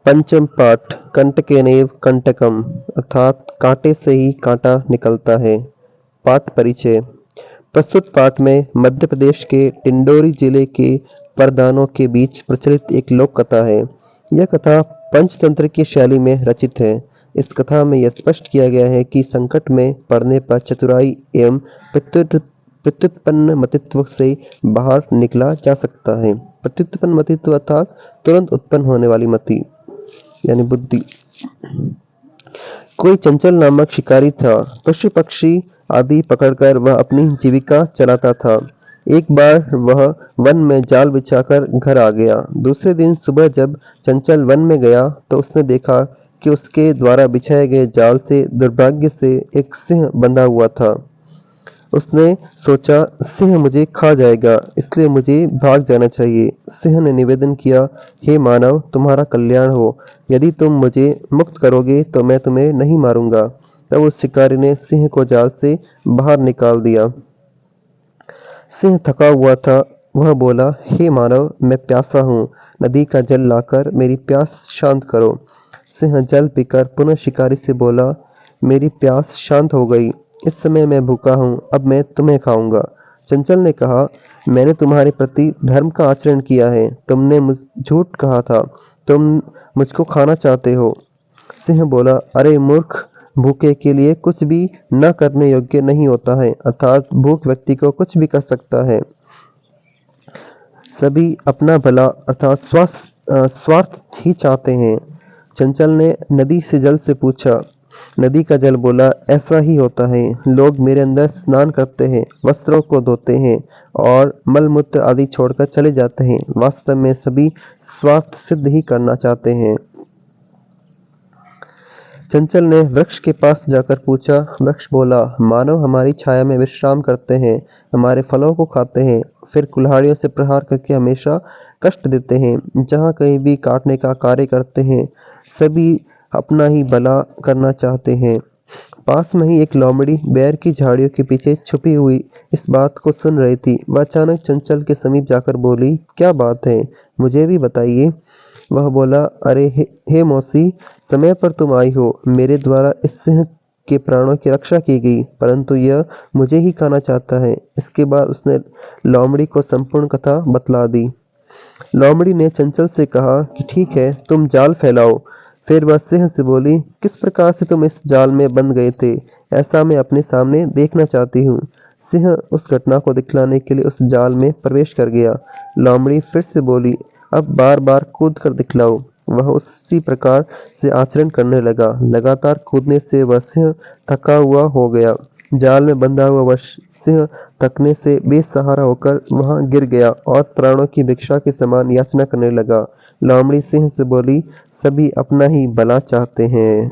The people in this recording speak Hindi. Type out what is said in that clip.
पंचम पाठ कंटकेनेव कंटकम अर्थात कांटे से ही कांटा निकलता है। पाठ परिचय। प्रस्तुत पाठ में मध्य प्रदेश के डिंडोरी जिले के परदानों के बीच प्रचलित एक लोक कथा है। यह कथा पंचतंत्र की शैली में रचित है। इस कथा में यह स्पष्ट किया गया है कि संकट में पड़ने पर चतुराई एवं प्रत्युत्पन्न मतित्व से बाहर निकला जा सकता है। प्रत्युत्पन्न मतित्व अर्थात तुरंत उत्पन्न होने वाली मति यानी बुद्धि। कोई चंचल नामक शिकारी था। पशु पक्षी आदि पकड़कर वह अपनी जीविका चलाता था। एक बार वह वन में जाल बिछाकर घर आ गया। दूसरे दिन सुबह जब चंचल वन में गया तो उसने देखा कि उसके द्वारा बिछाए गए जाल से दुर्भाग्य से एक सिंह बंधा हुआ था। उसने सोचा, सिंह मुझे खा जाएगा, इसलिए मुझे भाग जाना चाहिए। सिंह ने निवेदन किया, हे मानव, तुम्हारा कल्याण हो। यदि तुम मुझे मुक्त करोगे तो मैं तुम्हें नहीं मारूंगा। तब उस शिकारी ने सिंह को जाल से बाहर निकाल दिया। सिंह थका हुआ था। वह बोला, हे मानव, मैं प्यासा हूँ, नदी का जल लाकर मेरी प्यास शांत करो। सिंह जल पीकर पुनः शिकारी से बोला, मेरी प्यास शांत हो गई। इस समय मैं भूखा हूँ, अब मैं तुम्हें खाऊंगा। चंचल ने कहा, मैंने तुम्हारे प्रति धर्म का आचरण किया है। तुमने झूठ कहा था, तुम मुझको खाना चाहते हो। सिंह बोला, अरे मूर्ख, भूखे के लिए कुछ भी न करने योग्य नहीं होता है, अर्थात भूख व्यक्ति को कुछ भी कर सकता है। सभी अपना भला अर्थात स्वार्थ ही चाहते हैं। चंचल ने नदी से जल से पूछा। नदी का जल बोला, ऐसा ही होता है। लोग मेरे अंदर स्नान करते हैं, वस्त्रों को धोते हैं और मलमूत्र आदि छोड़कर चले जाते हैं। वास्तव में सभी स्वार्थ सिद्ध ही करना चाहते हैं। चंचल ने वृक्ष के पास जाकर पूछा। वृक्ष बोला, मानव हमारी छाया में विश्राम करते हैं, हमारे फलों को खाते हैं, फिर कुल्हाड़ियों से प्रहार करके हमेशा कष्ट देते हैं। जहाँ कहीं भी काटने का कार्य करते हैं, सभी अपना ही भला करना चाहते हैं। पास में ही एक लोमड़ी बेर की झाड़ियों के पीछे छुपी हुई इस बात को सुन रही थी। वह अचानक चंचल के समीप जाकर बोली, क्या बात है, मुझे भी बताइए। वह बोला, अरे हे मौसी, समय पर तुम आई हो। मेरे द्वारा इस सिंह के प्राणों की रक्षा की गई, परंतु यह मुझे ही खाना चाहता है। इसके बाद उसने लोमड़ी को संपूर्ण कथा बतला दी। लोमड़ी ने चंचल से कहा कि ठीक है, तुम जाल फैलाओ। फिर वह सिंह से बोली, किस प्रकार से तुम इस जाल में बंध गए थे, ऐसा मैं अपने सामने देखना चाहती हूँ। सिंह उस घटना को दिखलाने के लिए उस जाल में प्रवेश कर गया। लोमड़ी फिर से बोली, अब बार बार कूद कर दिखलाओ। वह उसी प्रकार से आचरण करने लगा। लगातार कूदने से वह सिंह थका हुआ हो गया। जाल में बंधा हुआ वह सिंह थकने से बेसहारा होकर वहां गिर गया और प्राणों की भिक्षा के समान याचना करने लगा। लोमड़ी सिंह से बोली, सभी अपना ही भला चाहते हैं।